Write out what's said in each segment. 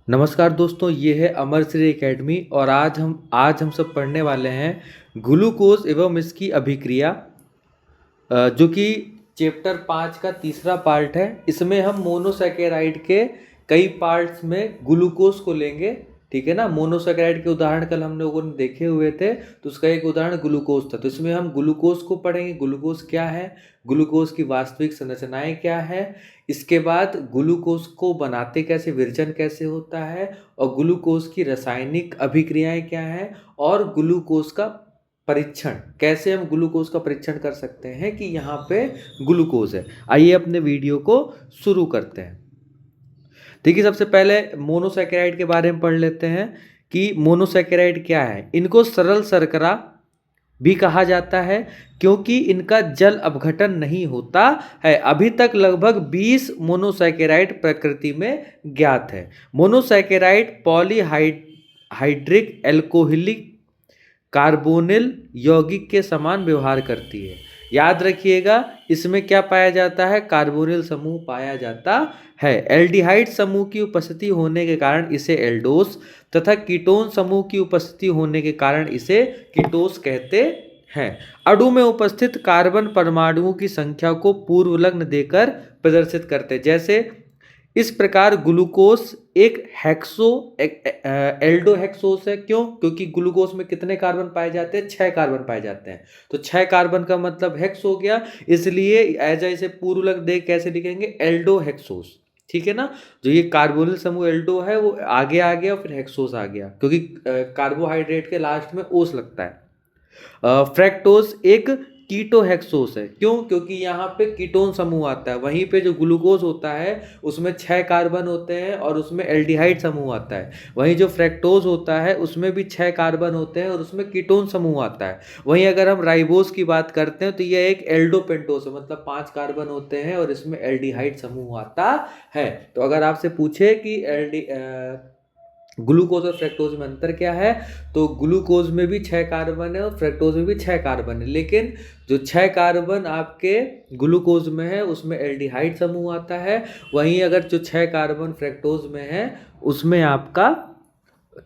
नमस्कार दोस्तों, ये है अमर श्री एकेडमी और आज हम सब पढ़ने वाले हैं ग्लूकोज एवं इसकी अभिक्रिया, जो कि चैप्टर 5 का तीसरा पार्ट है। इसमें हम मोनोसैकेराइड के कई पार्ट्स में ग्लूकोज को लेंगे। ठीक है ना। मोनोसैकेराइड के उदाहरण कल हम लोगों ने देखे हुए थे, तो उसका एक उदाहरण ग्लूकोज था। तो इसमें हम ग्लूकोज को पढ़ेंगे, ग्लूकोज क्या है, ग्लूकोज की वास्तविक संरचनाएं क्या है, इसके बाद ग्लूकोज को बनाते कैसे, विरजन कैसे होता है, और ग्लूकोज की रासायनिक अभिक्रियाएं क्या हैं, और ग्लूकोज का परीक्षण कैसे, हम ग्लूकोज का परीक्षण कर सकते हैं कि यहाँ पे ग्लूकोज है। आइए अपने वीडियो को शुरू करते हैं। देखिए, सबसे पहले मोनोसैकेराइड के बारे में पढ़ लेते हैं कि मोनोसैकेराइड क्या है। इनको सरल शर्करा भी कहा जाता है क्योंकि इनका जल अपघटन नहीं होता है। अभी तक लगभग 20 मोनोसैकेराइड प्रकृति में ज्ञात है। मोनोसैकेराइड पॉलीहाइड्रिक एल्कोहलिक कार्बोनिल यौगिक के समान व्यवहार करती है। याद रखिएगा, इसमें क्या पाया जाता है, कार्बोनिल समूह पाया जाता है। एल्डिहाइड समूह की उपस्थिति होने के कारण इसे एल्डोस तथा कीटोन समूह की उपस्थिति होने के कारण इसे कीटोस कहते हैं। अणु में उपस्थित कार्बन परमाणुओं की संख्या को पूर्वलग्न देकर प्रदर्शित करते हैं। जैसे इस प्रकार ग्लूकोज एक एल्डो हेक्सोस है। क्यों? क्योंकि ग्लूकोज में कितने कार्बन पाए जाते हैं, 6 कार्बन पाए जाते हैं। तो 6 कार्बन का मतलब हेक्स हो गया, इसलिए एज इसे पूर्वलग्न देख कैसे लिखेंगे, एल्डो हेक्सोस। ठीक है ना। जो ये कार्बोनिल समूह एल्डो है वो आगे आ गया, फिर हेक्सोस आ गया, क्योंकि कार्बोहाइड्रेट के लास्ट में ओस लगता है। फ्रैक्टोज एक कीटोहेक्सोस है। क्यों? क्योंकि यहाँ पे कीटोन समूह आता है। वहीं पे जो ग्लूकोज होता है उसमें 6 कार्बन होते हैं और उसमें एल्डिहाइड समूह आता है। वहीं जो फ्रैक्टोज होता है उसमें भी 6 कार्बन होते हैं और उसमें कीटोन समूह आता है। वहीं अगर हम राइबोस की बात करते हैं तो यह एक एल्डोपेंटोस है, मतलब 5 कार्बन होते हैं और इसमें एल्डिहाइड समूह आता है। तो अगर आपसे पूछे कि ग्लूकोज और फ्रैक्टोज में अंतर क्या है, तो ग्लूकोज में भी 6 कार्बन है और फ्रैक्टोज में भी 6 कार्बन है, लेकिन जो 6 कार्बन आपके ग्लूकोज में है उसमें एल्डिहाइड समूह आता है। वहीं अगर जो 6 कार्बन फ्रैक्टोज में है उसमें आपका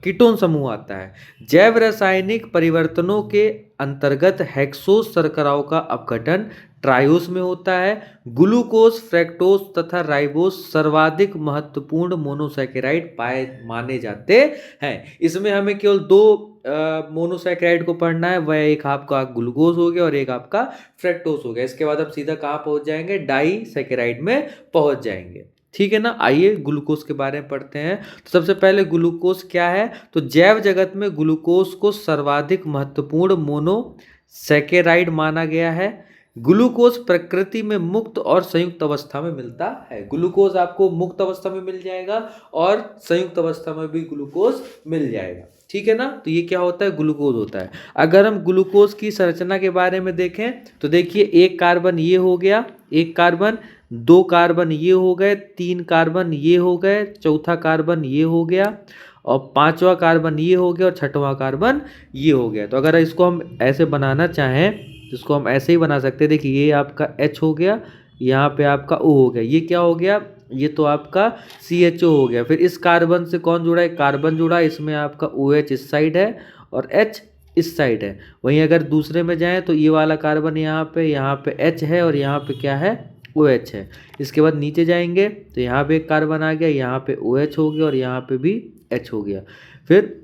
कीटोन समूह आता है। जैव रासायनिक परिवर्तनों के अंतर्गत हेक्सोस शर्कराओं का अपघटन ट्रायोस में होता है। ग्लूकोज, फ्रैक्टोज तथा राइबोस सर्वाधिक महत्वपूर्ण मोनोसैकेराइड पाए माने जाते हैं। इसमें हमें केवल 2 मोनोसैकेराइड को पढ़ना है, वह एक आपका ग्लूकोज हो गया और एक आपका फ्रैक्टोज हो गया। इसके बाद हम सीधा कहाँ पहुंच जाएंगे, डाई सैकेराइड में पहुंच जाएंगे। ठीक है ना। आइए ग्लूकोज के बारे में पढ़ते हैं। तो सबसे पहले ग्लूकोज क्या है, तो जैव जगत में ग्लूकोज को सर्वाधिक महत्वपूर्ण मोनोसैकेराइड माना गया है। ग्लूकोज प्रकृति में मुक्त और संयुक्त अवस्था में मिलता है। ग्लूकोज आपको मुक्त अवस्था में मिल जाएगा और संयुक्त अवस्था में भी ग्लूकोज मिल जाएगा। ठीक है ना। तो ये क्या होता है, ग्लूकोज होता है। अगर हम ग्लूकोज की संरचना के बारे में देखें तो देखिए, एक कार्बन ये हो गया, एक कार्बन, 2 कार्बन ये हो गए, 3 कार्बन ये हो गए, चौथा कार्बन ये हो गया, और 5वां कार्बन ये हो गया, और 6वां कार्बन ये हो गया। तो अगर इसको हम ऐसे बनाना चाहें तो इसको हम ऐसे ही बना सकते हैं। देखिए, ये आपका H हो गया, यहाँ पे आपका O हो गया, ये क्या हो गया, ये तो आपका CHO हो गया। फिर इस कार्बन से कौन जुड़ा है, कार्बन जुड़ा, इसमें आपका OH इस साइड है और H इस साइड है। वहीं अगर दूसरे में जाएं तो ये वाला कार्बन यहाँ पे H है और यहाँ पे क्या है, OH है। इसके बाद नीचे जाएंगे तो यहाँ पे एक कार्बन आ गया, यहाँ पे OH हो गया और यहाँ पे भी H हो गया। फिर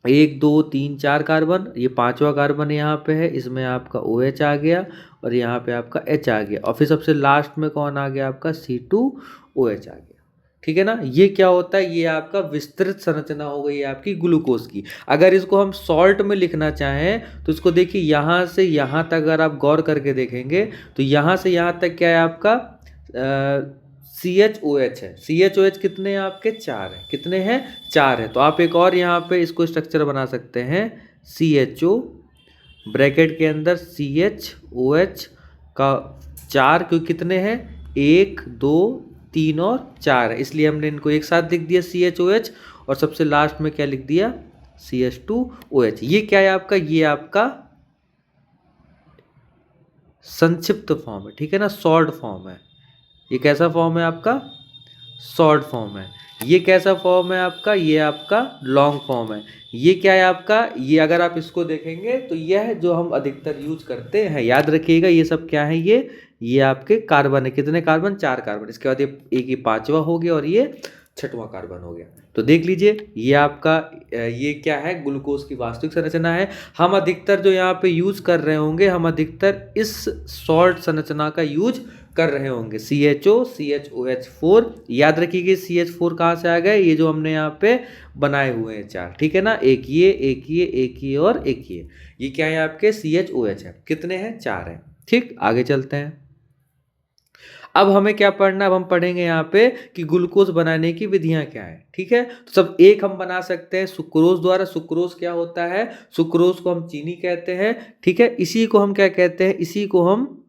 1 2 3 4 कार्बन, ये 5वां कार्बन यहाँ पे है, इसमें आपका OH आ गया और यहाँ पे आपका H आ गया, और फिर सबसे लास्ट में कौन आ गया, आपका C2OH आ गया। ठीक है ना। ये क्या होता है, ये आपका विस्तृत संरचना हो गई है आपकी ग्लूकोज की। अगर इसको हम सॉल्ट में लिखना चाहें तो इसको देखिए, यहाँ से यहाँ तक अगर आप गौर करके देखेंगे तो यहाँ से यहाँ तक क्या है आपका CHOH है। CHOH कितने हैं आपके, 4 हैं। कितने हैं, 4 हैं। तो आप एक और यहाँ पे इसको स्ट्रक्चर बना सकते हैं, CHO ब्रैकेट के अंदर CHOH का 4, क्योंकि कितने हैं, 1 2 3 और 4 है, इसलिए हमने इनको एक साथ लिख दिया CHOH, और सबसे लास्ट में क्या लिख दिया, CH2OH। ये क्या है आपका, ये आपका संक्षिप्त फॉर्म है। ठीक है ना, शॉर्ट फॉर्म है। ये कैसा फॉर्म है आपका, शॉर्ट फॉर्म है। ये कैसा फॉर्म है आपका, ये आपका लॉन्ग फॉर्म है। ये क्या है आपका, ये अगर आप इसको देखेंगे तो यह जो हम अधिकतर यूज करते हैं, याद रखिएगा ये सब क्या है, ये आपके कार्बन है। कितने कार्बन, 4 कार्बन। इसके बाद ये एक, ये 5वां हो गया और ये 6वां कार्बन हो गया। तो देख लीजिए ये आपका ये क्या है, ग्लूकोज की वास्तविक संरचना है। हम अधिकतर जो यहाँ पे यूज कर रहे होंगे, हम अधिकतर इस सॉल्ट संरचना का यूज कर रहे होंगे, CHO CHOH4। याद रखिए CH4 कहाँ से आ गए, ये जो हमने यहाँ पे बनाए हुए हैं 4, ठीक है ना, एक ये, एक ये, एक ये और एक ये क्या है आपके CHOH है। कितने हैं, 4 हैं। ठीक, आगे चलते हैं। अब हमें क्या पढ़ना है, अब हम पढ़ेंगे यहाँ पे कि ग्लूकोज बनाने की विधियां क्या है। ठीक है, तो सब एक हम बना सकते हैं सुक्रोज द्वारा। सुक्रोज क्या होता है, सुक्रोज को हम चीनी कहते हैं। ठीक है, इसी को हम क्या कहते हैं, इसी को हम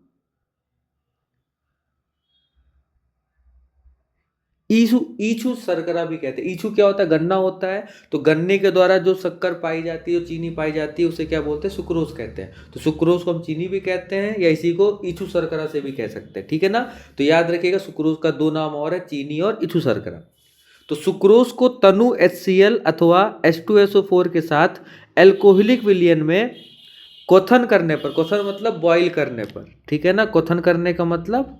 ईचू ईचू शर्करा भी कहते हैं। ईचू क्या होता है, गन्ना होता है, तो गन्ने के द्वारा जो शक्कर पाई जाती है, जो चीनी पाई जाती है, उसे क्या बोलते हैं, सुक्रोज कहते हैं। तो सुक्रोज को हम चीनी भी कहते हैं या इसी को ईचू शर्करा से भी कह सकते हैं। ठीक है ना, तो याद रखिएगा सुक्रोज का 2 नाम और है, चीनी और ईचू शर्करा। तो सुक्रोज को तनु HCl अथवा H2SO4 के साथ एल्कोहलिक विलयन में क्वथन करने पर, क्वथन मतलब बॉईल करने पर, ठीक है ना, क्वथन करने का मतलब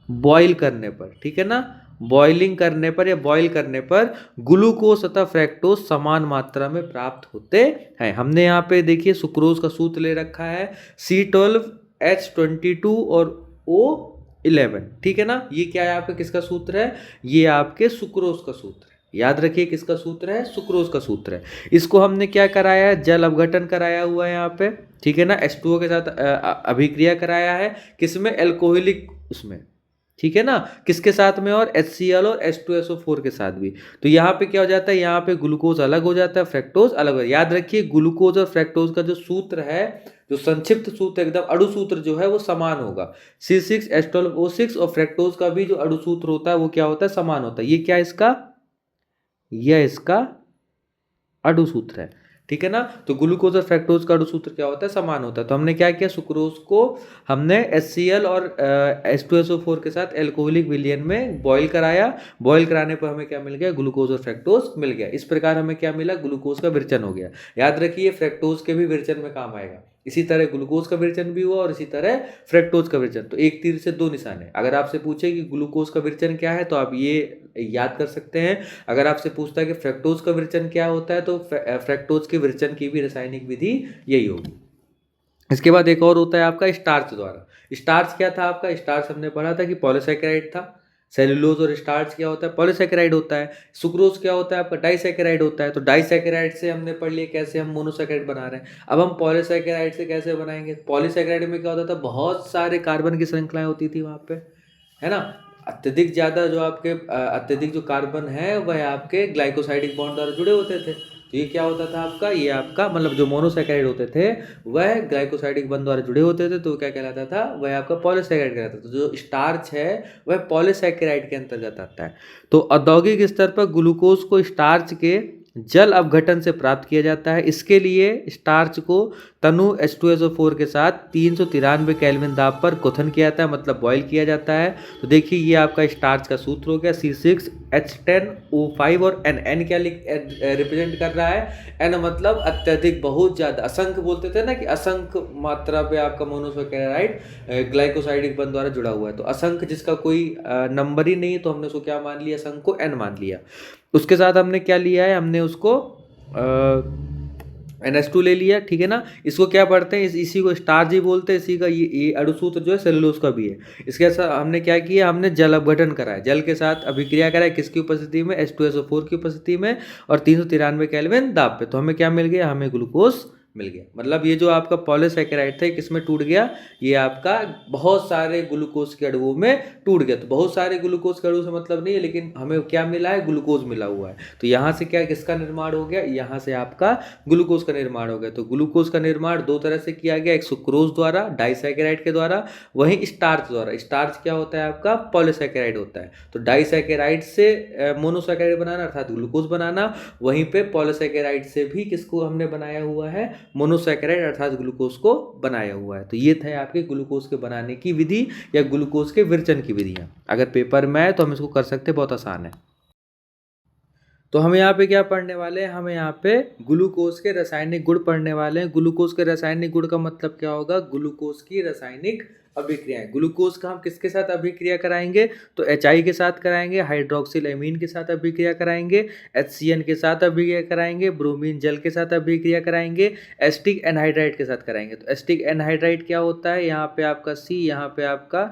बॉईल करने पर, ठीक है ना, बॉइलिंग करने पर या बॉईल करने पर ग्लूकोज तथा फ्रैक्टोज समान मात्रा में प्राप्त होते हैं। हमने यहाँ पे देखिए सुक्रोज का सूत्र ले रखा है C12H22 और O11। ठीक है ना, ये क्या है आपका, किसका सूत्र है, ये आपके सुक्रोज का सूत्र है। याद रखिए किसका सूत्र है, सुक्रोज का सूत्र है। इसको हमने क्या कराया है, जल अपघटन कराया हुआ है यहाँ पे। ठीक है ना, H2O के साथ अभिक्रिया कराया है, किसमें, एल्कोहलिक उसमें। ठीक है ना, किसके साथ में, और HCl और H2SO4 के साथ भी। तो यहाँ पे क्या हो जाता है, यहाँ पे ग्लूकोज अलग हो जाता है, फ्रैक्टोज अलग हो। याद रखिए ग्लूकोज और फ्रैक्टोज का जो सूत्र है, जो संक्षिप्त सूत्र एकदम अणु सूत्र जो है वो समान होगा, C6H12O6। और फ्रैक्टोज का भी जो अणु सूत्र होता है वो क्या होता है, समान होता है। ये क्या इसका, यह इसका अणु सूत्र है। ठीक है ना, तो ग्लूकोज और फ्रैक्टोज का अणु सूत्र क्या होता है, समान होता है। तो हमने क्या किया, सुक्रोज को हमने HCl और H2SO4 के साथ एल्कोहलिक विलयन में बॉईल कराया। बॉईल कराने पर हमें क्या मिल गया, ग्लूकोज और फ्रैक्टोज मिल गया। इस प्रकार हमें क्या मिला, ग्लूकोज का विरचन हो गया। याद रखिए फ्रैक्टोज के भी विरचन में काम आएगा। इसी तरह ग्लूकोज का विरचन भी हुआ और इसी तरह फ्रैक्टोज का विरचन। तो एक तीर से 2 निशाने। अगर आपसे पूछे कि ग्लूकोज का विरचन क्या है तो आप ये याद कर सकते हैं। अगर आपसे पूछता है कि फ्रैक्टोज का विरचन क्या होता है तो फ्रैक्टोज के विरचन की भी रासायनिक विधि यही होगी। इसके बाद एक और होता है आपका स्टार्च द्वारा। स्टार्च क्या था आपका, स्टार्च हमने पढ़ा था कि पॉलीसैकेराइड था। सेलुलोज और स्टार्च क्या होता है, पॉलीसैकेराइड होता है। सुक्रोज क्या होता है आपका, डाइसैकेराइड होता है। तो डाइसैकेराइड से हमने पढ़ लिया कैसे हम मोनोसैकेराइड बना रहे हैं। अब हम पॉलीसैकेराइड से कैसे बनाएंगे। पॉलीसैकेराइड में क्या होता था, बहुत सारे कार्बन की श्रृंखलाएं होती थी वहाँ पे, है ना। अत्यधिक ज़्यादा जो आपके अत्यधिक जो कार्बन है वह आपके ग्लाइकोसाइडिक बॉन्ड द्वारा जुड़े होते थे। तो ये क्या होता था आपका, ये आपका मतलब जो मोनोसैकेराइड होते थे वह ग्लाइकोसाइडिक बॉन्ड द्वारा जुड़े होते थे, तो क्या कहलाता था, वह आपका पॉलीसैकेराइड कहलाता था। तो जो स्टार्च है वह पॉलीसैकेराइड के अंतर्गत आता है। तो औद्योगिक स्तर पर ग्लूकोज को स्टार्च के जल अपघटन से प्राप्त किया जाता है। इसके लिए स्टार्च को तनु H2SO4 के साथ 393 केल्विन दाब पर क्वथन किया जाता है, मतलब बॉईल किया जाता है। तो देखिए ये आपका स्टार्च का सूत्र हो गया C6H10O5 और N क्या रिप्रेजेंट कर रहा है, N मतलब अत्यधिक, बहुत ज़्यादा, असंख्य बोलते थे ना कि असंख्य मात्रा पे आपका मोनोसैकेराइड ग्लाइकोसाइडिक बंध द्वारा जुड़ा हुआ है। तो असंख्य जिसका कोई नंबर ही नहीं है तो हमने उसको क्या मान लिया, असंख्य को N मान लिया। उसके साथ हमने क्या लिया है, हमने उसको NH2 ले लिया। ठीक है ना, इसको क्या पढ़ते हैं, इसी को स्टार्च ही बोलते हैं। इसी का ये अणुसूत्र जो है सेलुलोज का भी है। इसके साथ हमने क्या किया, हमने जल अपघटन कराया, जल के साथ अभिक्रिया कराया, किसकी उपस्थिति में, H2SO4 की उपस्थिति में और 393 केल्विन दाब पे। तो हमें क्या मिल गया, हमें ग्लूकोज मिल गया। मतलब ये जो आपका पॉलीसैकेराइड था किसमें टूट गया, ये आपका बहुत सारे ग्लूकोज के अणुओं में टूट गया। तो बहुत सारे ग्लूकोज के अणु से मतलब नहीं है, लेकिन हमें क्या मिला है, ग्लूकोज मिला हुआ है। तो यहाँ से क्या किसका निर्माण हो गया, यहाँ से आपका ग्लूकोज का निर्माण हो गया। तो ग्लूकोज का निर्माण 2 तरह से किया गया, एक सुक्रोज द्वारा डाइसैकेराइड के द्वारा, वहीं स्टार्च द्वारा। स्टार्च क्या होता है आपका, पॉलीसैकेराइड होता है। तो डाइसैकेराइड से मोनोसैकेराइड बनाना अर्थात ग्लूकोज बनाना, वहीं पे पॉलीसैकेराइड से भी किसको हमने बनाया हुआ है, मोनोसैकेराइड अर्थात ग्लूकोज को बनाया हुआ है। तो ये थे आपके ग्लूकोज के बनाने की विधि या ग्लूकोज के विरचन की विधियाँ। अगर पेपर में आए तो हम इसको कर सकते हैं, बहुत आसान है। तो हम यहाँ पे क्या पढ़ने वाले हैं, हम यहाँ पे ग्लूकोज के रासायनिक गुण पढ़ने वाले हैं। ग्लूकोज के रासायनिक गुण का मतलब क्या होगा, ग्लूकोज की रासायनिक अभिक्रियाएं। ग्लूकोज का हम किसके साथ अभिक्रिया कराएंगे, तो HI के साथ कराएंगे, हाइड्रोक्सिल एमीन के साथ अभिक्रिया कराएंगे, HCN के साथ अभिक्रिया कराएंगे, ब्रोमीन जल के साथ अभिक्रिया कराएंगे, एसिटिक एनहाइड्राइड के साथ कराएंगे। तो एसिटिक एनहाइड्राइड क्या होता है, यहाँ पे आपका C, यहाँ पे आपका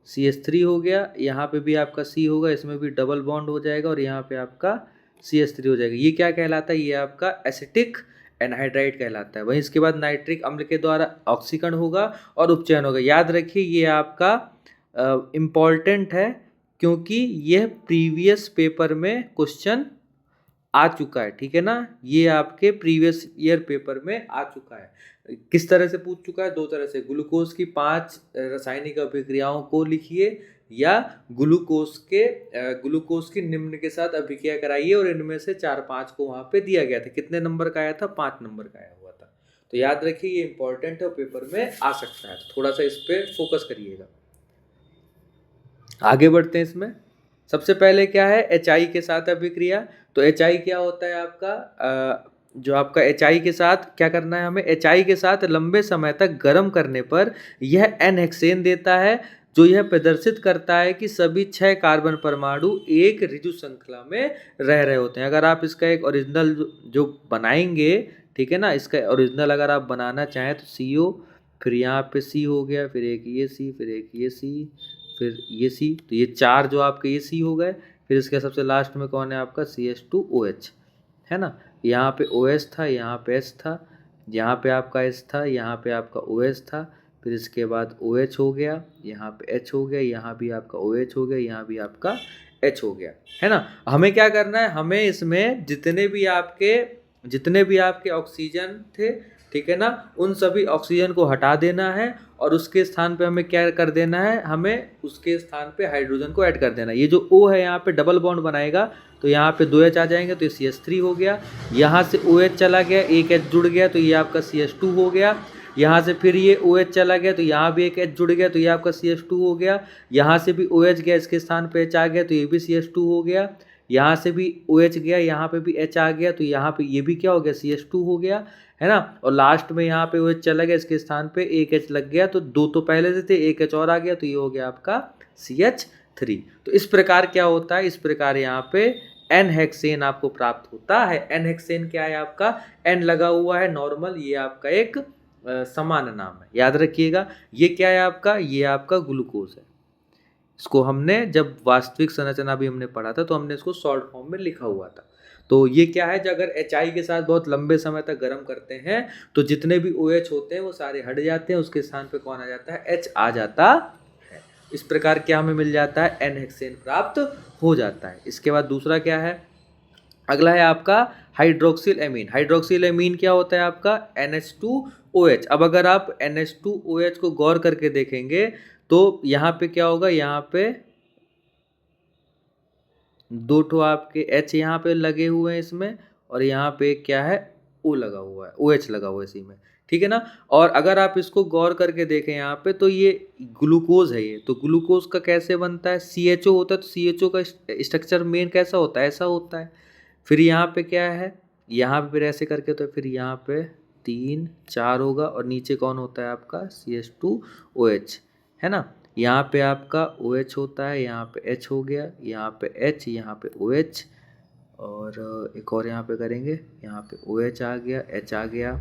CH3 हो गया, यहाँ पे भी आपका C होगा, इसमें भी डबल बॉन्ड हो जाएगा और यहाँ पे आपका CH3 हो जाएगा। ये क्या कहलाता है, ये आपका एसिटिक एनहाइड्राइड कहलाता है। वहीं इसके बाद नाइट्रिक अम्ल के द्वारा ऑक्सीकरण होगा और उपचयन होगा। याद रखिए ये आपका इम्पॉर्टेंट है, क्योंकि यह प्रीवियस पेपर में क्वेश्चन आ चुका है, ठीक है ना। ये आपके प्रीवियस ईयर पेपर में आ चुका है। किस तरह से पूछ चुका है, 2 तरह से। ग्लूकोज की 5 रासायनिक अभिक्रियाओं को लिखिए, या ग्लूकोज की निम्न के साथ अभिक्रिया कराइए, और इनमें से 4-5 को वहां पे दिया गया था। कितने नंबर का आया था, 5 नंबर का आया हुआ था। तो याद रखिए ये इंपॉर्टेंट है, पेपर में आ सकता है, तो थोड़ा सा इस पे फोकस करिएगा। आगे बढ़ते हैं इसमें। सबसे पहले क्या है, HI के साथ अभिक्रिया। तो HI क्या होता है आपका, जो आपका HI के साथ क्या करना है हमें, HI के साथ लंबे समय तक गर्म करने पर यह N-हेक्सेन देता है, जो यह प्रदर्शित करता है कि सभी 6 कार्बन परमाणु एक ऋजु श्रृंखला में रह रहे होते हैं। अगर आप इसका एक ओरिजिनल जो बनाएंगे, ठीक है ना, इसका ओरिजिनल अगर आप बनाना चाहें तो CO, फिर यहाँ पे C हो गया, फिर एक ये C, फिर एक ये C, फिर ये C, तो ये 4 जो आपके ये C हो गए। फिर इसके सबसे लास्ट में कौन है आपका CH2OH, है ना। यहाँ पे OH था, यहाँ पे H था, यहाँ पे आपका H था, यहाँ पे आपका OH था, फिर इसके बाद OH हो गया, यहाँ पे H हो गया, यहाँ भी आपका OH हो गया, यहाँ भी आपका H हो गया, है ना। हमें क्या करना है, हमें इसमें जितने भी आपके ऑक्सीजन थे, ठीक है ना, उन सभी ऑक्सीजन को हटा देना है और उसके स्थान पे हमें क्या कर देना है, हमें उसके स्थान पे हाइड्रोजन को ऐड कर देना है। ये जो O है यहाँ पे डबल बॉन्ड बनाएगा, तो यहाँ पे 2 H आ जाएंगे, तो ये CH3 हो गया। यहाँ से OH चला गया, एक H जुड़ गया, तो ये आपका CH2 हो गया। यहाँ से फिर ये OH चला गया, तो यहाँ भी एक H जुड़ गया, तो ये आपका CH2 हो गया। यहाँ से भी OH गया, इसके स्थान पे H आ गया, तो ये भी CH2 हो गया। यहाँ से भी OH गया, यहाँ पे भी H आ गया, तो यहाँ पे ये भी क्या हो गया, CH2 हो गया, है ना। और लास्ट में यहाँ पे OH चला गया, इसके स्थान पे एक H लग गया, तो 2 तो पहले से थे, एक H और आ गया, तो ये हो गया आपका CH3। तो इस प्रकार क्या होता है, इस प्रकार यहाँ पे N-हेक्सेन आपको प्राप्त होता है। N-हेक्सेन क्या है आपका, N लगा हुआ है नॉर्मल, ये आपका एक समान नाम है, याद रखिएगा। ये क्या है आपका, ये आपका ग्लूकोज है। इसको हमने जब वास्तविक संरचना भी हमने पढ़ा था, तो हमने इसको शॉर्ट फॉर्म में लिखा हुआ था। तो ये क्या है, अगर HI के साथ बहुत लंबे समय तक गर्म करते हैं, तो जितने भी OH होते हैं वो सारे हट जाते हैं, उसके स्थान पे कौन आ जाता है, H आ जाता है। इस प्रकार क्या हमें मिल जाता है, N-हेक्सेन प्राप्त हो जाता है। इसके बाद दूसरा क्या है, अगला है आपका हाइड्रोक्सिल एमीन। हाइड्रोक्सिल एमीन क्या होता है आपका, NH2OH। अब अगर आप NH2OH को गौर करके देखेंगे, तो यहाँ पे क्या होगा, यहाँ पे 2 ठो आपके H यहाँ पे लगे हुए हैं इसमें, और यहाँ पे क्या है, O लगा हुआ है, OH लगा हुआ है इसी में, ठीक है ना। और अगर आप इसको गौर करके देखें यहाँ पे, तो ये ग्लूकोज है ये। तो ग्लूकोज का कैसे बनता है, CHO होता है, तो CHO का स्ट्रक्चर मेन कैसा होता है, ऐसा होता है। फिर यहाँ पे क्या है, यहाँ पे फिर ऐसे करके, तो फिर यहाँ पे 3 4 होगा, और नीचे कौन होता है आपका CH2OH, है ना। यहाँ पे आपका OH होता है, यहाँ पे H हो गया, यहाँ पे H, यहाँ पे OH, और एक और यहाँ पे करेंगे, यहाँ पे OH आ गया, H आ गया,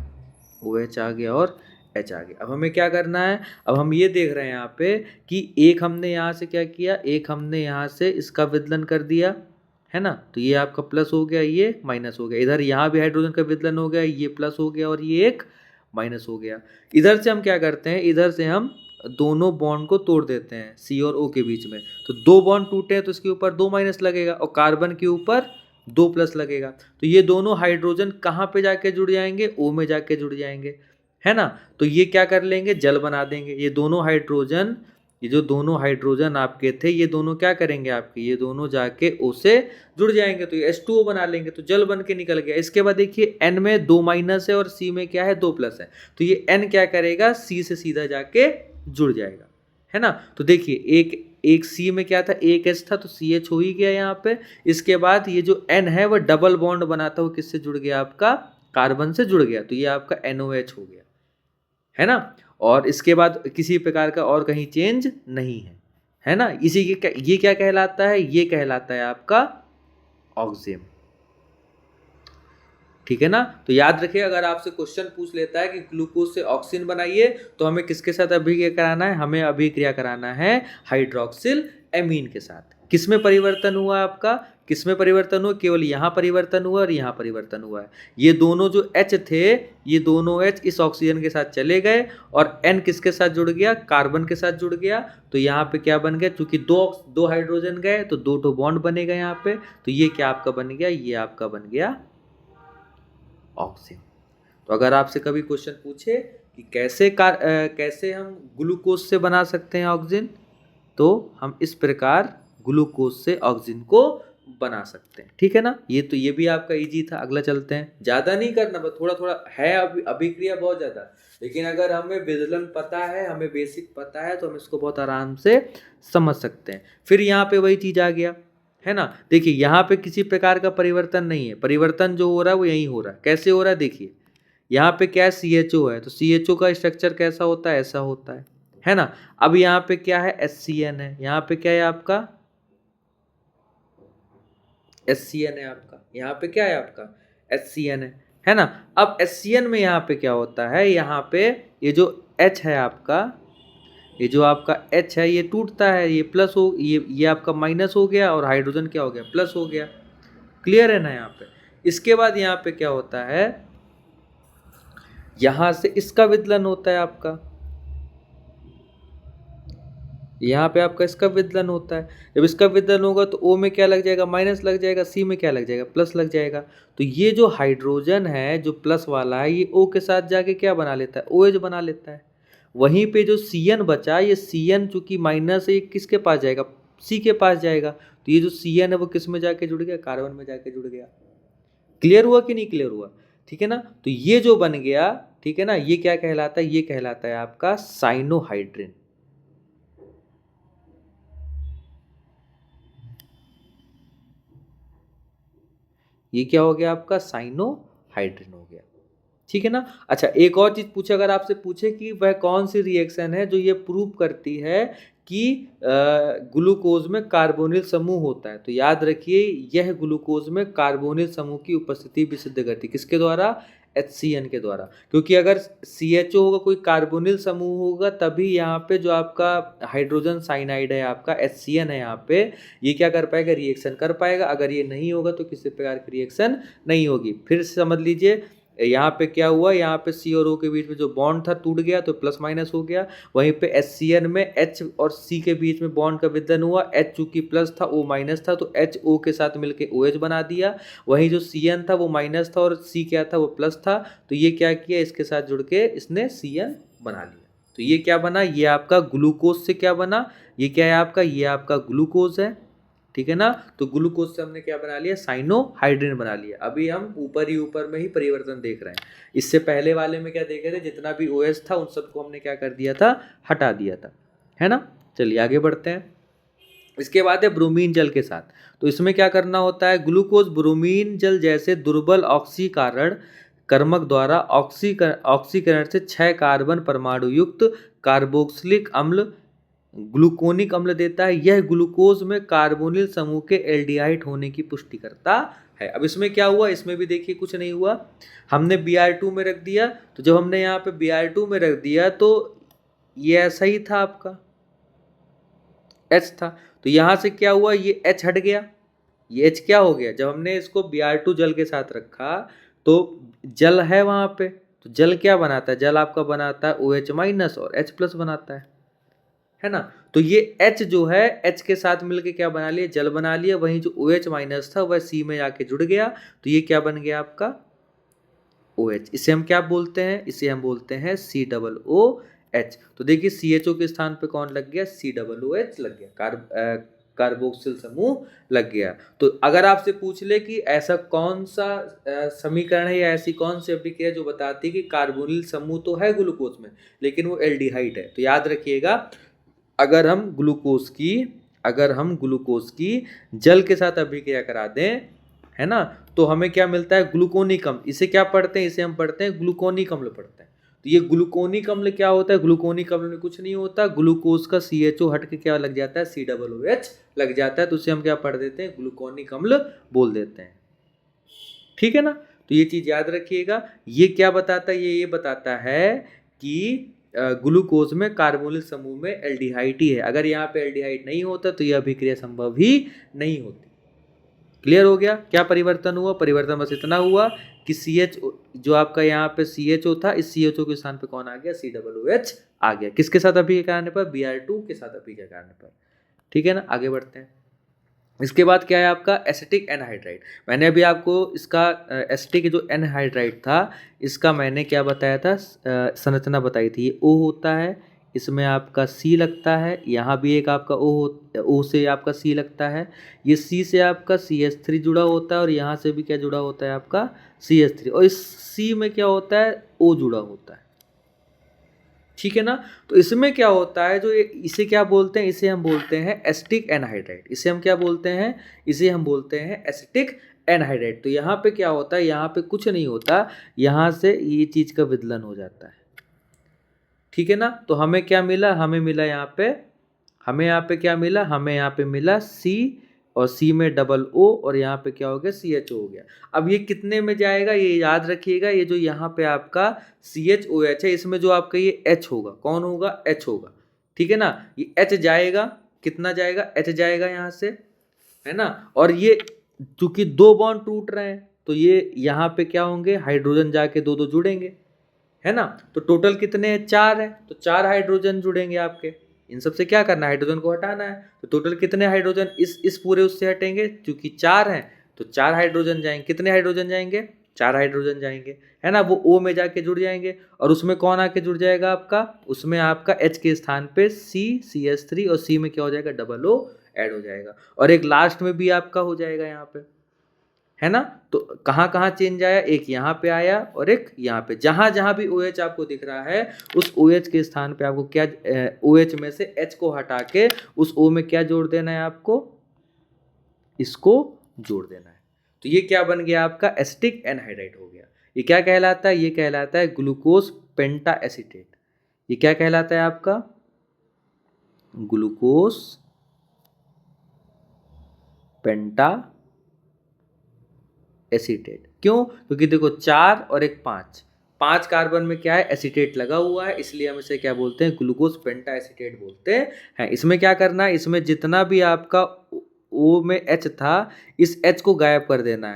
OH आ गया और H आ गया। अब हमें क्या करना है, अब हम ये देख रहे हैं यहाँ पे कि एक हमने यहाँ से क्या किया, एक हमने यहाँ से इसका विदलन कर दिया, है ना। तो ये आपका प्लस हो गया, ये माइनस हो गया। इधर यहाँ भी हाइड्रोजन का विदलन हो गया, ये प्लस हो गया और ये एक माइनस हो गया। इधर से हम क्या करते हैं, इधर से हम दोनों बॉन्ड को तोड़ देते हैं C और O के बीच में। तो 2 बॉन्ड टूटे हैं, तो इसके ऊपर 2 माइनस लगेगा, और कार्बन के ऊपर 2 प्लस लगेगा। तो ये दोनों हाइड्रोजन कहाँ पे जाके जुड़ जाएंगे, O में जाके जुड़ जाएंगे, है ना। तो ये क्या कर लेंगे, जल बना देंगे। ये दोनों हाइड्रोजन ये जो दोनों हाइड्रोजन आपके थे ये दोनों क्या करेंगे आपके, ये दोनों जाके O से जुड़ जाएंगे तो ये H2O बना लेंगे, तो जल बन के निकल गया। इसके बाद देखिए N में 2 माइनस है और C में क्या है 2 प्लस है, तो ये N क्या करेगा C से सीधा जाके जुड़ जाएगा, है ना। तो देखिए एक C में क्या था, एक H था तो CH हो ही गया यहाँ पे। इसके बाद ये जो N है वह डबल बॉन्ड बनाता हुआ किससे जुड़ गया आपका, कार्बन से जुड़ गया, तो ये आपका NOH हो गया, है ना। और इसके बाद किसी प्रकार का और कहीं चेंज नहीं है ना। इसी के ये क्या कहलाता है, ये कहलाता है आपका ऑक्सिजन, ठीक है ना। तो याद रखिए अगर आपसे क्वेश्चन पूछ लेता है कि ग्लूकोज से ऑक्सीजन बनाइए तो हमें किसके साथ अभिक्रिया कराना है, हमें अभिक्रिया कराना है हाइड्रोक्सिल एमीन के साथ। किसमें परिवर्तन हुआ आपका, किसमें परिवर्तन हुआ, केवल यहाँ परिवर्तन हुआ और यहाँ परिवर्तन हुआ है। ये दोनों जो H थे ये दोनों H इस ऑक्सीजन के साथ चले गए और N किसके साथ जुड़ गया, कार्बन के साथ जुड़ गया। तो यहाँ पे क्या बन गया, चूंकि दो हाइड्रोजन गए तो 2 बॉन्ड बनेगा यहाँ पे, तो ये क्या आपका बन गया, ये आपका बन गया ऑक्सीजन। तो अगर आपसे कभी क्वेश्चन पूछे कि कैसे हम ग्लूकोज से बना सकते हैं ऑक्सीजन, तो हम इस प्रकार ग्लूकोज से ऑक्सीजन को बना सकते हैं, ठीक है ना। ये भी आपका इजी था। अगला चलते हैं, ज़्यादा नहीं करना, बस थोड़ा थोड़ा है, अभिक्रिया बहुत ज़्यादा, लेकिन अगर हमें विदलन पता है, हमें बेसिक पता है तो हम इसको बहुत आराम से समझ सकते हैं। फिर यहाँ पे वही चीज़ आ गया, है ना। देखिए यहाँ पे किसी प्रकार का परिवर्तन नहीं है, परिवर्तन जो हो रहा है वो यही हो रहा है। कैसे हो रहा है, देखिए यहाँ पे क्या है, CHO है, तो CHO का स्ट्रक्चर कैसा होता है, ऐसा होता है ना। अब यहाँ पे क्या है, HCN है, यहाँ पे क्या है आपका HCN है आपका, यहाँ पे क्या है आपका HCN है ना। अब HCN में यहाँ पे क्या होता है, यहाँ पे ये जो H है आपका, ये जो आपका H है ये टूटता है, ये प्लस हो, ये आपका माइनस हो गया और हाइड्रोजन क्या हो गया, प्लस हो गया। क्लियर है ना यहाँ पे। इसके बाद यहाँ पे क्या होता है, यहाँ से इसका विदलन होता है आपका, यहाँ पे आपका इसका विदलन होता है। जब इसका विदलन होगा तो O में क्या लग जाएगा, माइनस लग जाएगा, C में क्या लग जाएगा, प्लस लग जाएगा। तो ये जो हाइड्रोजन है जो प्लस वाला है ये O के साथ जाके क्या बना लेता है, OH बना लेता है। वहीं पे जो CN बचा, ये CN चूंकि माइनस है, ये किसके पास जाएगा, C के पास जाएगा। तो ये जो CN है वो किस में जाके जुड़ गया, कार्बन में जाके जुड़ गया। क्लियर हुआ कि नहीं क्लियर हुआ, ठीक है ना। तो ये जो बन गया, ठीक है ना, ये क्या कहलाता है, ये कहलाता है आपका साइनोहाइड्रिन। ये क्या हो गया आपका, साइनोहाइड्रिन हो गया, ठीक है ना। अच्छा एक और चीज पूछे, अगर आपसे पूछे कि वह कौन सी रिएक्शन है जो ये प्रूव करती है कि ग्लूकोज में कार्बोनिल समूह होता है, तो याद रखिए यह ग्लूकोज में कार्बोनिल समूह की उपस्थिति भी सिद्ध करती है। किसके द्वारा, HCN के द्वारा। क्योंकि अगर CHO होगा, कोई कार्बोनिल समूह होगा, तभी यहाँ पे जो आपका हाइड्रोजन साइनाइड है आपका HCN है यहाँ पे, ये क्या कर पाएगा, रिएक्शन कर पाएगा। अगर ये नहीं होगा तो किसी प्रकार की रिएक्शन नहीं होगी। फिर से समझ लीजिए यहाँ पे क्या हुआ, यहाँ पे C और O के बीच में जो बॉन्ड था टूट गया तो प्लस माइनस हो गया। वहीं पे HCN में H और C के बीच में बॉन्ड का विदलन हुआ, H चूंकि प्लस था O माइनस था तो H O के साथ मिलके OH बना दिया। वहीं जो CN था वो माइनस था और C क्या था, वो प्लस था, तो ये क्या किया, इसके साथ जुड़ के इसने CN बना लिया। तो ये क्या बना, ये आपका ग्लूकोज से क्या बना, ये क्या है आपका, ये आपका ग्लूकोज है, ठीक है ना। तो ग्लूकोज से हमने क्या बना लिया, साइनोहाइड्रिन बना लिया। अभी हम ऊपर में ही परिवर्तन देख रहे हैं। इससे पहले वाले में क्या देखे थे, जितना भी OH था उन सबको हमने क्या कर दिया था, हटा दिया था, है ना। चलिए आगे बढ़ते हैं। इसके बाद है ब्रोमीन जल के साथ। तो इसमें क्या करना होता है, ग्लूकोज ब्रोमीन जल जैसे दुर्बल ऑक्सीकरण कर्मक द्वारा ऑक्सीकरण से 6 कार्बन परमाणु युक्त कार्बोक्सिलिक अम्ल ग्लूकोनिक अम्ल देता है। यह ग्लूकोज में कार्बोनिल समूह के एल्डिहाइड होने की पुष्टि करता है। अब इसमें क्या हुआ, इसमें भी देखिए कुछ नहीं हुआ, हमने Br2 में रख दिया। तो जब हमने यहाँ पे Br2 में रख दिया तो ये ऐसा ही था, आपका H था, तो यहाँ से क्या हुआ, ये H हट गया, ये H क्या हो गया, जब हमने इसको Br2 जल के साथ रखा तो जल है वहाँ पे, तो जल क्या बनाता है, जल आपका बनाता है OH माइनस और H प्लस बनाता है ना। तो ये H जो है H के साथ मिलके क्या बना लिया, जल बना लिया। वहीं जो OH माइनस था वह C में जाके जुड़ गया, तो ये क्या बन गया आपका OH। इसे हम क्या बोलते हैं, इसे हम बोलते हैं COO H। तो देखिए CHO के स्थान पे कौन लग गया, COOH लग गया, कार्बोक्सिल समूह लग गया। तो अगर आपसे पूछ ले कि ऐसा कौन सा समीकरण है या ऐसी कौन सी अभिक्रिया जो बताती है कि कार्बोनिल समूह तो है ग्लूकोज में लेकिन वो एल्डिहाइड है, तो याद रखिएगा अगर हम ग्लूकोज की जल के साथ अभिक्रिया करा दें, है ना, तो हमें क्या मिलता है, ग्लूकोनिक अम्ल। इसे क्या पढ़ते हैं, इसे हम पढ़ते हैं ग्लूकोनिक अम्ल पढ़ते हैं। तो ये ग्लूकोनिक अम्ल क्या होता है, ग्लूकोनिक अम्ल में कुछ नहीं होता, ग्लूकोज का CHO हट के क्या लग जाता है, COOH लग जाता है, तो उसे हम क्या पढ़ देते हैं, ग्लूकोनिक अम्ल बोल देते हैं। ठीक है ना, तो ये चीज याद रखिएगा। ये क्या बताता है, ये बताता है कि ग्लूकोज में कार्बोनिल समूह में एल्डिहाइड ही है। अगर यहाँ पे एल्डिहाइड नहीं होता तो यह अभिक्रिया संभव ही नहीं होती। क्लियर हो गया, क्या परिवर्तन हुआ, परिवर्तन बस इतना हुआ कि CH जो आपका यहाँ पे CHO था, इस CHO के स्थान पे कौन आ गया, COOH आ गया। किसके साथ अभिक्रिया करने पर, Br2 के साथ अभिक्रिया करने पर। ठीक है ना, आगे बढ़ते हैं। इसके बाद क्या है आपका एसिटिक एनहाइड्राइड। मैंने अभी आपको इसका एसिटिक जो एनहाइड्राइड था इसका मैंने क्या बताया था, संरचना बताई थी। ये O होता है, इसमें आपका C लगता है, यहाँ भी एक आपका O से आपका C लगता है, ये C से आपका CH3 जुड़ा होता है और यहाँ से भी क्या जुड़ा होता है आपका CH3, और इस C में क्या होता है, O जुड़ा होता है। ठीक है ना, तो इसमें क्या होता है, जो इसे क्या बोलते हैं, इसे हम बोलते हैं एसिटिक एनहाइड्राइड। इसे हम क्या बोलते हैं, इसे हम बोलते हैं एसिटिक एनहाइड्राइड। तो यहाँ पे क्या होता है, यहाँ पे कुछ नहीं होता, यहाँ से ये चीज का विदलन हो जाता है। ठीक है ना, तो हमें क्या मिला, हमें मिला यहाँ पे, हमें यहाँ पे क्या मिला, हमें यहाँ पे मिला C और C में डबल O और यहाँ पे क्या हो गया, CHO हो गया। अब ये कितने में जाएगा, ये याद रखिएगा, ये जो यहाँ पे आपका CHOH है, इसमें जो आपका ये H होगा, कौन होगा, H होगा। ठीक है ना, ये H जाएगा, कितना जाएगा, H जाएगा यहाँ से, है ना, और ये चूंकि दो बॉन्ड टूट रहे हैं तो ये यहाँ पे क्या होंगे, हाइड्रोजन जाके दो दो जुड़ेंगे, है ना। तो टोटल कितने हैं, 4 है, तो 4 हाइड्रोजन जुड़ेंगे आपके। इन सब से क्या करना है, हाइड्रोजन को हटाना है। तो टोटल कितने हाइड्रोजन इस पूरे उससे हटेंगे, क्योंकि 4 हैं तो 4 हाइड्रोजन जाएंगे। कितने हाइड्रोजन जाएंगे, 4 हाइड्रोजन जाएंगे, है ना। वो O में जाके जुड़ जाएंगे और उसमें कौन आके जुड़ जाएगा आपका, उसमें आपका H के स्थान पे CH3 और C में क्या हो जाएगा, डबल O ऐड हो जाएगा, और एक लास्ट में भी आपका हो जाएगा यहाँ पे, है ना। तो कहाँ कहाँ चेंज आया, एक यहाँ पे आया और एक यहाँ पे। जहां जहां भी OH आपको दिख रहा है उस OH के स्थान पे आपको क्या, OH में से H को हटा के उस O में क्या जोड़ देना है आपको, इसको जोड़ देना है। तो ये क्या बन गया आपका, एसिटिक एनहाइड्राइड हो गया। ये क्या कहलाता है, ये कहलाता है ग्लूकोज पेंटा एसीटेट। ये क्या कहलाता है आपका, ग्लूकोज पेंटा एसीटेट। क्यों, क्योंकि देखो 4 और एक 5 कार्बन में क्या है, एसीटेट लगा हुआ है, इसलिए हम इसे क्या बोलते हैं, ग्लूकोज पेंटा एसीटेट बोलते हैं। इसमें क्या करना है, इसमें जितना भी आपका O में H था इस H को गायब कर देना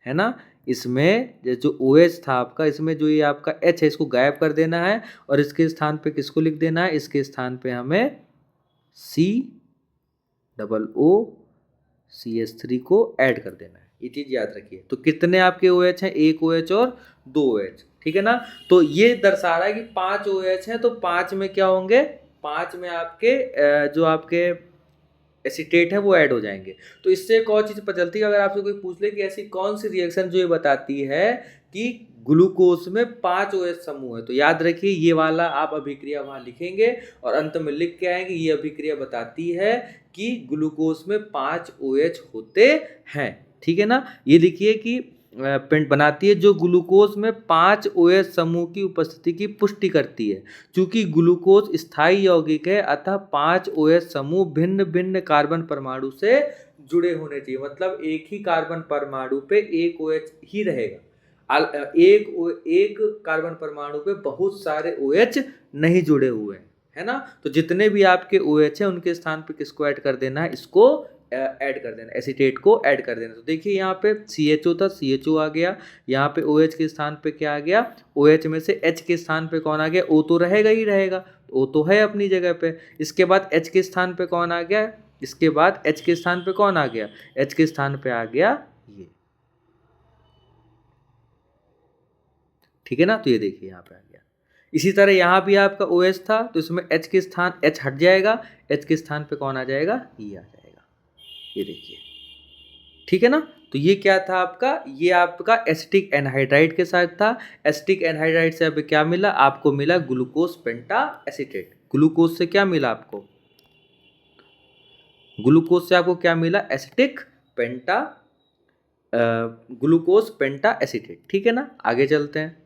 है ना। इसमें जो OH था आपका, इसमें जो ये आपका H है इसको गायब कर देना है और इसके स्थान पे किसको लिख देना है, इसके स्थान पे हमें COO को ऐड कर देना है। ये चीज याद रखिए। तो कितने आपके OH हैं, एक OH और 2 OH, ठीक है ना। तो ये दर्शा रहा है कि 5 OH हैं, तो 5 में क्या होंगे, 5 में आपके जो आपके एसीटेट है वो ऐड हो जाएंगे। तो इससे एक और चीज पता चलती है, अगर आपसे कोई पूछ ले कि ऐसी कौन सी रिएक्शन जो ये बताती है कि ग्लूकोज में 5 OH समूह है, तो याद रखिए ये वाला आप अभिक्रिया वहां लिखेंगे और अंत में लिख के आएंगे, ये अभिक्रिया बताती है कि ग्लूकोज में 5 OH होते हैं। ठीक है ना, ये लिखिए कि पेंट बनाती है जो ग्लूकोज में 5 OH समूह की उपस्थिति की पुष्टि करती है। चूंकि ग्लूकोज स्थायी यौगिक है अतः 5 OH समूह भिन्न भिन्न कार्बन परमाणु से जुड़े होने चाहिए। मतलब एक ही कार्बन परमाणु पे एक OH ही रहेगा, एक कार्बन परमाणु पे बहुत सारे OH नहीं जुड़े हुए हैं, है ना। तो जितने भी आपके OH हैं उनके स्थान पे किसको ऐड कर देना है, इसको ऐड कर देना, एसीटेट को ऐड कर देना। तो देखिए यहाँ पे CHO था, CHO आ गया, यहाँ पे OH के स्थान पे क्या आ गया, OH में से H के स्थान पे कौन आ गया, O तो रहेगा ही रहेगा, O तो है अपनी जगह पे। इसके बाद H के स्थान पे कौन आ गया, इसके बाद H के स्थान पे कौन आ गया, H के स्थान पे आ गया ये, ठीक है ना। तो ये देखिए यहाँ पे आ गया, इसी तरह यहाँ भी आपका OH था, तो इसमें H के स्थान H हट जाएगा, H के स्थान पे कौन आ जाएगा, ये आ जाएगा। ये देखिए, ठीक है ना। तो ये क्या था आपका, ये आपका एसिटिक एनहाइड्राइड के साथ था। एसिटिक एनहाइड्राइड से अभी क्या मिला आपको, मिला ग्लूकोज पेंटा एसीटेट। ग्लूकोज से क्या मिला आपको, ग्लूकोज से आपको क्या मिला, एसिटिक पेंटा ग्लूकोज पेंटा एसीटेट, ठीक है ना। आगे चलते हैं।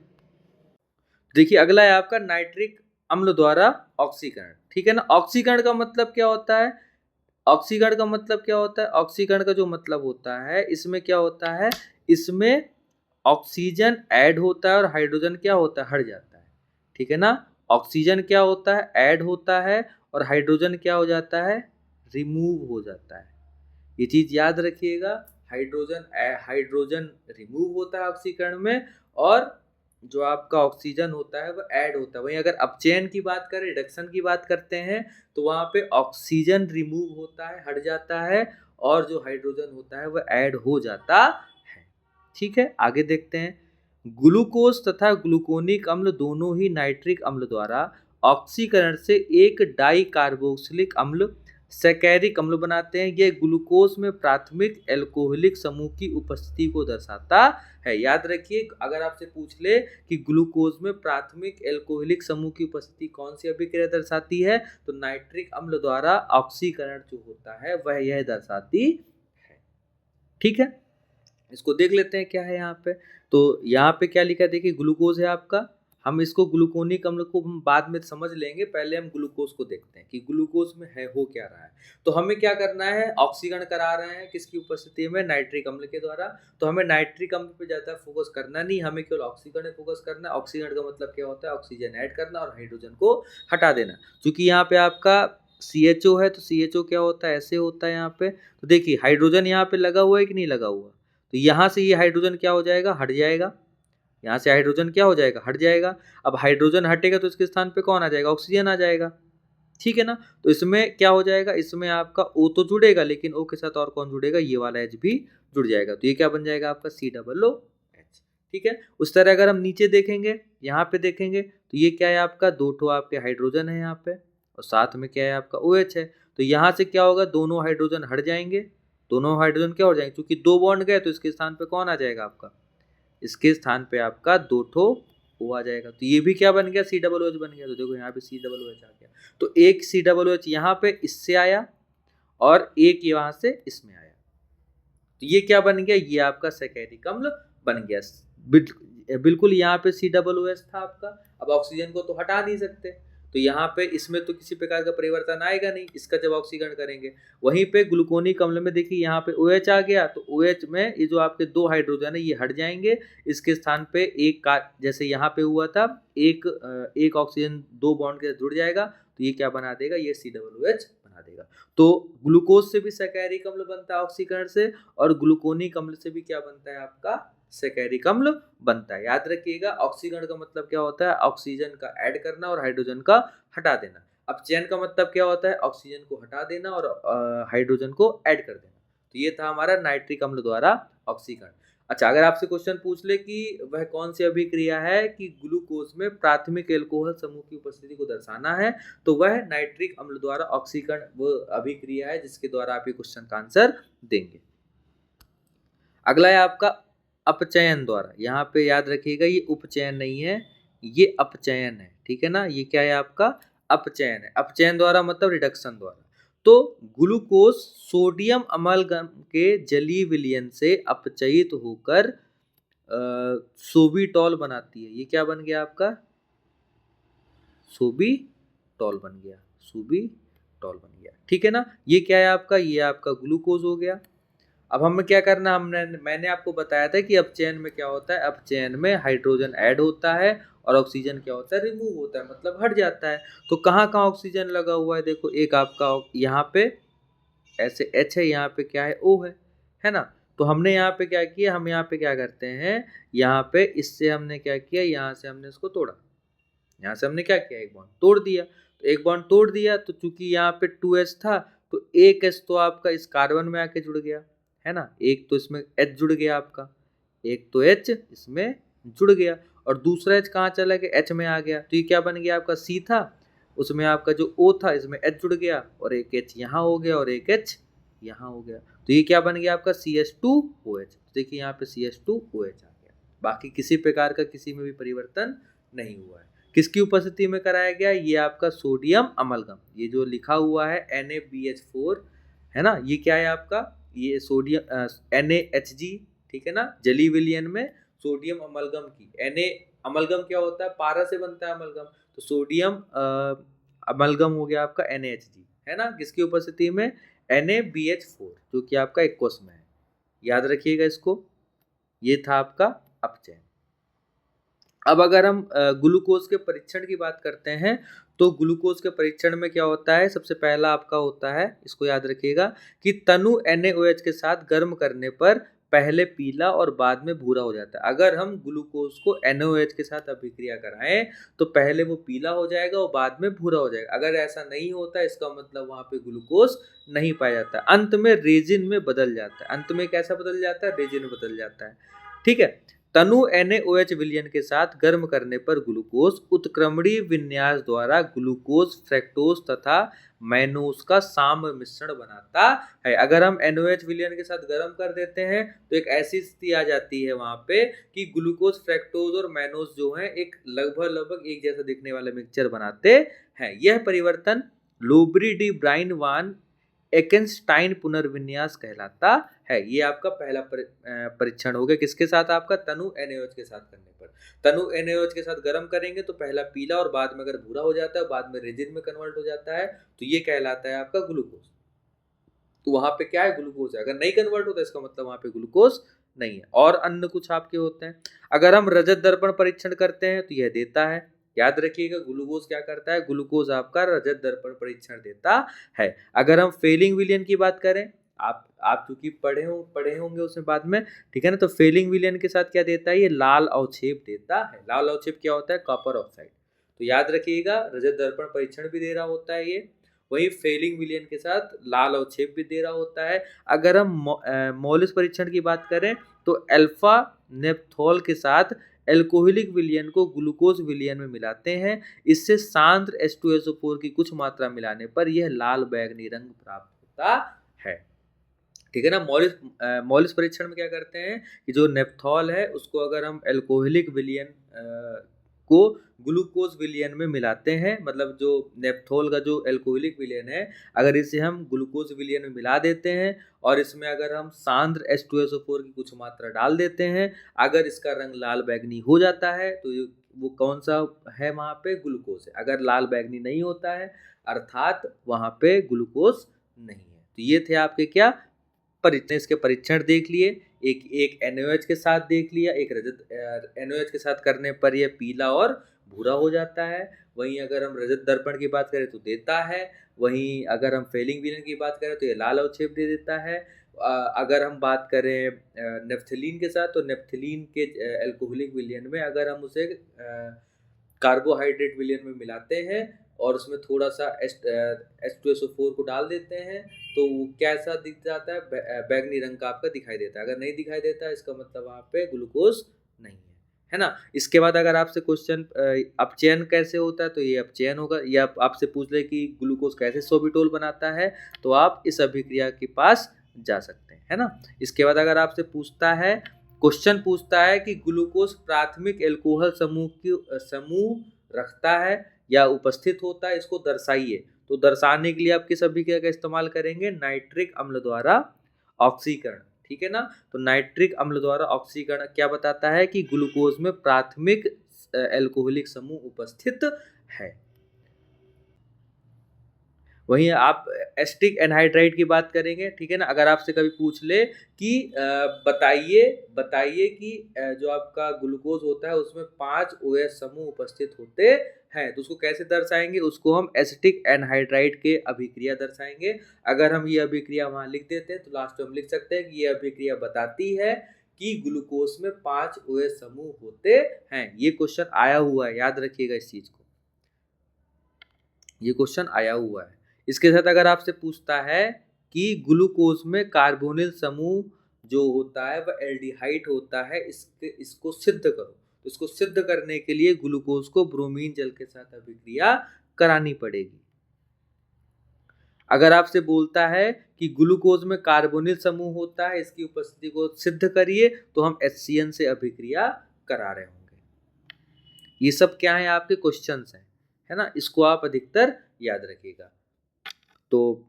देखिए अगला है आपका नाइट्रिक अम्ल द्वारा ऑक्सीकरण, ठीक है ना। ऑक्सीकरण का मतलब क्या होता है, ऑक्सीकरण का मतलब क्या होता है, ऑक्सीकरण का जो मतलब होता है, इसमें क्या होता है, इसमें ऑक्सीजन ऐड होता है और हाइड्रोजन क्या होता है, हट जाता है, ठीक है ना। ऑक्सीजन क्या होता है, ऐड होता है, और हाइड्रोजन क्या हो जाता है, रिमूव हो जाता है। ये चीज याद रखिएगा, हाइड्रोजन हाइड्रोजन रिमूव होता है ऑक्सीकरण में, और जो आपका ऑक्सीजन होता है वो ऐड होता है। वहीं अगर अपचयन की बात करें, रिडक्शन की बात करते हैं, तो वहां पे ऑक्सीजन रिमूव होता है, हट जाता है, और जो हाइड्रोजन होता है वो ऐड हो जाता है, ठीक है। आगे देखते हैं। ग्लूकोज तथा ग्लूकोनिक अम्ल दोनों ही नाइट्रिक अम्ल द्वारा ऑक्सीकरण से एक डाई कार्बोक्सिलिक अम्ल सैकैरिक अम्ल बनाते हैं। ये ग्लूकोज में प्राथमिक एल्कोहलिक समूह की उपस्थिति को दर्शाता है। याद रखिए, अगर आपसे पूछ ले कि ग्लूकोज में प्राथमिक एल्कोहलिक समूह की उपस्थिति कौन सी अभिक्रिया दर्शाती है, तो नाइट्रिक अम्ल द्वारा ऑक्सीकरण जो होता है वह यह दर्शाती है, ठीक है। इसको देख लेते हैं क्या है यहाँ पे। तो यहाँ पे क्या लिखा है, देखिए ग्लूकोज है आपका, हम इसको ग्लूकोनिक अम्ल को हम बाद में समझ लेंगे, पहले हम ग्लूकोज को देखते हैं कि ग्लूकोज में है हो क्या रहा है। तो हमें क्या करना है, ऑक्सीकरण करा रहे हैं किसकी उपस्थिति में, नाइट्रिक अम्ल के द्वारा। तो हमें नाइट्रिक अम्ल पे ज़्यादा फोकस करना नहीं, हमें केवल ऑक्सीकरण पे फोकस करना है। ऑक्सीकरण का मतलब क्या होता है, ऑक्सीजन ऐड करना और हाइड्रोजन को हटा देना। क्योंकि यहाँ पे आपका CHO है, तो CHO क्या होता है, ऐसे होता है यहाँ पे। तो देखिए हाइड्रोजन यहाँ पे लगा हुआ है कि नहीं लगा हुआ, तो यहाँ से ये हाइड्रोजन क्या हो जाएगा, हट जाएगा। यहाँ से हाइड्रोजन क्या हो जाएगा, हट जाएगा। अब हाइड्रोजन हटेगा तो इसके स्थान पे कौन आ जाएगा, ऑक्सीजन आ जाएगा, ठीक है ना। तो इसमें क्या हो जाएगा, इसमें आपका O तो जुड़ेगा, लेकिन O के साथ और कौन जुड़ेगा, ये वाला H भी जुड़ जाएगा। तो ये क्या बन जाएगा आपका COOH, ठीक है। उस तरह अगर हम नीचे देखेंगे, यहाँ पे देखेंगे, तो ये क्या है आपका, दो ठो आपके हाइड्रोजन है यहाँ पे, और साथ में क्या है आपका OH है। तो यहाँ से क्या होगा, दोनों हाइड्रोजन हट जाएंगे, दोनों हाइड्रोजन क्या हो जाएंगे, क्योंकि दो बॉन्ड गए तो इसके स्थान पे कौन आ जाएगा आपका, इसके स्थान पे आपका दो ठो O आ जाएगा। तो ये भी क्या बन गया, COOH बन गया। तो देखो यहाँ पे COOH आ गया, तो एक COOH यहाँ पे इससे आया और एक यहाँ से इसमें आया, तो ये क्या बन गया, ये आपका सैकैरिक अम्ल बन गया। बिल्कुल यहाँ पे COOH था आपका। अब ऑक्सीजन को तो हटा नहीं सकते, तो यहाँ पे इसमें तो किसी प्रकार का परिवर्तन आएगा नहीं, इसका जब ऑक्सीकरण करेंगे। वहीं पे ग्लूकोनिक अम्ल में देखिए यहाँ पे OH आ गया, तो OH में ये जो आपके दो हाइड्रोजन है ये हट जाएंगे, इसके स्थान पे एक का, जैसे यहाँ पे हुआ था, एक ऑक्सीजन दो बॉन्ड के जुड़ जाएगा, तो ये क्या बना देगा, ये COOH बना देगा। तो ग्लूकोज से भी सैकैरिक अम्ल बनता है ऑक्सीकरण से, और ग्लूकोनिक अम्ल से भी क्या बनता है आपका, सैकैरिक अम्ल बनता है। याद रखिएगा, ऑक्सीकरण का मतलब क्या होता है, ऑक्सीजन का ऐड करना और हाइड्रोजन का हटा देना। अपचयन का मतलब क्या होता है, ऑक्सीजन को हटा देना और हाइड्रोजन को ऐड कर देना। तो ये था हमारा नाइट्रिक अम्ल द्वारा ऑक्सीकरण। अच्छा, अगर आपसे क्वेश्चन पूछ ले कि वह कौन सी अभिक्रिया है कि ग्लूकोज में प्राथमिक एल्कोहल समूह की उपस्थिति को दर्शाना है, तो वह नाइट्रिक अम्ल द्वारा ऑक्सीकरण वो अभिक्रिया है जिसके द्वारा आप ये क्वेश्चन का आंसर देंगे। अगला है आपका अपचयन द्वारा। यहाँ पे याद रखिएगा, ये उपचयन नहीं है, ये अपचयन है, ठीक है ना। ये क्या है आपका, अपचयन है। अपचयन द्वारा मतलब रिडक्शन द्वारा। तो ग्लूकोज सोडियम अमलगम के जलीय विलयन से अपचयित होकर सोबिटॉल बनाती है। ये क्या बन गया आपका, सोबिटॉल बन गया, सोबिटॉल बन गया, ठीक है ना। ये क्या है आपका, ये आपका ग्लूकोज हो गया। अब हमें क्या करना, मैंने आपको बताया था कि अपचयन में क्या होता है, अपचयन में हाइड्रोजन ऐड होता है और ऑक्सीजन क्या होता है, रिमूव होता है, मतलब हट जाता है। तो कहाँ कहाँ ऑक्सीजन लगा हुआ है, देखो एक आपका यहाँ पे ऐसे H है, यहाँ पे क्या है, O है ना। तो हमने यहाँ पे क्या किया, हम यहाँ पे क्या करते हैं, यहाँ पे इससे हमने क्या किया, यहाँ से हमने इसको तोड़ा, यहाँ से हमने क्या किया, एक बॉन्ड तोड़ दिया। तो एक बॉन्ड तोड़ दिया, तो चूंकि यहाँ पे 2H था, तो एक H तो आपका इस कार्बन में आके जुड़ गया, है ना। एक तो इसमें H जुड़ गया आपका, एक तो H इसमें जुड़ गया, और दूसरा H कहाँ चला गया, H में आ गया, तो ये क्या बन गया आपका C था, उसमें आपका जो O था इसमें H जुड़ गया और एक H यहाँ हो गया और एक H यहाँ हो गया, तो ये क्या बन गया आपका CH2OH। देखिए यहाँ पे CH2OH आ गया, बाकी किसी प्रकार का किसी में भी परिवर्तन नहीं हुआ है। किसकी उपस्थिति में कराया गया, ये आपका सोडियम अमलगम, ये जो लिखा हुआ है NaBH4 है ना, ये क्या है आपका, ये सोडियम NaHG, ठीक है ना, जली विलयन में सोडियम अमलगम की अमलगम क्या होता है, पारा से बनता है अमलगम, तो सोडियम अमलगम हो गया आपका NaHG है ना, किसकी उपस्थिति में, NaBH4 जो कि आपका एक्वस में है, याद रखिएगा इसको, ये था आपका अपचयन। अब अगर हम ग्लूकोज के परीक्षण की बात करते हैं तो ग्लूकोज के परीक्षण में क्या होता है, सबसे पहला आपका होता है, इसको याद रखिएगा कि तनु NaOH के साथ गर्म करने पर पहले पीला और बाद में भूरा हो जाता है। अगर हम ग्लूकोज को NaOH के साथ अभिक्रिया कराएं तो पहले वो पीला हो जाएगा और बाद में भूरा हो जाएगा। अगर ऐसा नहीं होता इसका मतलब वहां पे ग्लूकोज नहीं पाया जाता, अंत में रेजिन में बदल जाता है। अंत में कैसा बदल जाता है, रेजिन में बदल जाता है, ठीक है। तनु NaOH विलयन के साथ गर्म करने पर ग्लूकोज उत्क्रमणीय विन्यास द्वारा ग्लूकोज, फ्रैक्टोज तथा मैनोज का साम्य मिश्रण बनाता है। अगर हम NaOH विलयन के साथ गर्म कर देते हैं तो एक ऐसी स्थिति आ जाती है वहां पे कि ग्लूकोज, फ्रैक्टोज और मैनोज जो है एक लगभग एक जैसा दिखने वाला मिक्सचर बनाते हैं। यह परिवर्तन लोबरी डी ब्राइन वान एकेनस्टाइन पुनर्विन्यास कहलाता है। ये आपका पहला परीक्षण हो गया, किसके साथ, आपका तनु NaOH के साथ करने पर। तनु NaOH के साथ गर्म करेंगे तो पहला पीला और बाद में अगर भूरा हो जाता है, बाद में रेजिन में कन्वर्ट हो जाता है, तो ये कहलाता है आपका ग्लूकोज। तो वहां पे क्या है, ग्लूकोज है। अगर नहीं कन्वर्ट होता इसका मतलब वहां पे ग्लूकोज नहीं है। और अन्य कुछ आपके होते हैं, अगर हम रजत दर्पण परीक्षण करते हैं तो यह देता है, याद रखिएगा ग्लूकोज क्या करता है, ग्लूकोज आपका रजत दर्पण परीक्षण देता है। अगर हम फेलिंग विलयन की बात करें, आप चूंकि पढ़े होंगे उसमें बाद में, ठीक है ना, तो फेलिंग विलयन के साथ क्या देता है, ये लाल अवक्षेप देता है। लाल अवक्षेप क्या होता है, कॉपर ऑक्साइड। तो याद रखिएगा रजत दर्पण परीक्षण भी दे रहा होता है ये, वही फेलिंग विलयन के साथ लाल अवक्षेप भी दे रहा होता है। अगर हम मौलिक परीक्षण की बात करें तो अल्फा नेप्थोल के साथ एल्कोहलिक विलयन को ग्लूकोज विलयन में मिलाते हैं, इससे सांद्र H2SO4 की कुछ मात्रा मिलाने पर यह लाल बैंगनी रंग प्राप्त होता है, ठीक है ना। मौलिक परीक्षण में क्या करते हैं कि जो नेप्थॉल है उसको अगर हम एल्कोहलिक विलयन को ग्लूकोज विलयन में मिलाते हैं, मतलब जो नेप्थोल का जो एल्कोहलिक विलयन है अगर इसे हम ग्लूकोज विलयन में मिला देते हैं और इसमें अगर हम सांद्र H2SO4 की कुछ मात्रा डाल देते हैं, अगर इसका रंग लाल बैंगनी हो जाता है तो वो कौन सा है, वहां पे ग्लूकोज है। अगर लाल बैंगनी नहीं होता है अर्थात वहां पे ग्लूकोज नहीं है। तो ये थे आपके क्या इसके परीक्षण देख लिए, एक NaOH के साथ देख लिया, एक रजत NaOH के साथ करने पर यह पीला और भूरा हो जाता है। वहीं अगर हम रजत दर्पण की बात करें तो देता है, वहीं अगर हम फेलिंग विलयन की बात करें तो ये लाल अवक्षेप दे देता है। अगर हम बात करें नेफ्थलीन के साथ तो नेफ्थलीन के एल्कोहलिक विलयन में अगर हम उसे कार्बोहाइड्रेट विलयन में मिलाते हैं और उसमें थोड़ा सा H2SO4 को डाल देते हैं तो वो कैसा दिख जाता है, बैंगनी रंग का आपका दिखाई देता है। अगर नहीं दिखाई देता इसका मतलब वहाँ पे ग्लूकोज नहीं है ना। इसके बाद अगर आपसे क्वेश्चन अपचयन कैसे होता है तो ये अपचयन होगा, या आपसे पूछ ले कि ग्लूकोज कैसे सोबिटोल बनाता है तो आप इस अभिक्रिया के पास जा सकते हैं, है ना। इसके बाद अगर आपसे क्वेश्चन पूछता है कि ग्लूकोज प्राथमिक एल्कोहल समूह रखता है या उपस्थित होता है, इसको दर्शाइए। तो दर्शाने के लिए आप किस अभिक्रिया का इस्तेमाल करेंगे, नाइट्रिक अम्ल द्वारा ऑक्सीकरण, ठीक है ना। तो नाइट्रिक अम्ल द्वारा ऑक्सीकरण क्या बताता है कि ग्लूकोज में प्राथमिक एल्कोहलिक समूह उपस्थित है। वहीं आप एसिटिक एनहाइड्राइड की बात करेंगे, ठीक है ना। अगर आपसे कभी पूछ ले कि बताइए कि जो आपका ग्लूकोज होता है उसमें 5 OH समूह उपस्थित होते हैं तो उसको कैसे दर्शाएंगे, उसको हम एसिटिक एनहाइड्राइड के अभिक्रिया दर्शाएंगे। अगर हम ये अभिक्रिया वहां लिख देते हैं तो लास्ट में हम लिख सकते हैं कि ये अभिक्रिया बताती है कि ग्लूकोज में 5 OH समूह होते हैं। ये क्वेश्चन आया हुआ है, याद रखिएगा इस चीज को, ये क्वेश्चन आया हुआ है। इसके साथ अगर आपसे पूछता है कि ग्लूकोज में कार्बोनिल समूह जो होता है वह एल्डिहाइड होता है, इसको सिद्ध करो, इसको सिद्ध करने के लिए ग्लूकोज को ब्रोमीन जल के साथ अभिक्रिया करानी पड़ेगी। अगर आपसे बोलता है कि ग्लूकोज में कार्बोनिल समूह होता है, इसकी उपस्थिति को सिद्ध करिए, तो हम HCN से अभिक्रिया करा रहे होंगे। ये सब क्या है, आपके क्वेश्चंस हैं, है ना। इसको आप अधिकतर याद रखिएगा। तो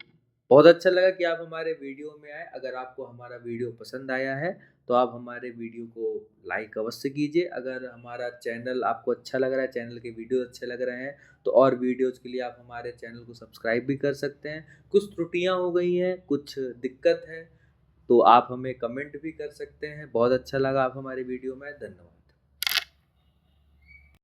बहुत अच्छा लगा कि आप हमारे वीडियो में आए। अगर आपको हमारा वीडियो पसंद आया है तो आप हमारे वीडियो को लाइक अवश्य कीजिए। अगर हमारा चैनल आपको अच्छा लग रहा है, चैनल के वीडियो अच्छे लग रहे हैं, तो और वीडियोज़ के लिए आप हमारे चैनल को सब्सक्राइब भी कर सकते हैं। कुछ त्रुटियां हो गई हैं, कुछ दिक्कत है, तो आप हमें कमेंट भी कर सकते हैं। बहुत अच्छा लगा आप हमारे वीडियो में, धन्यवाद।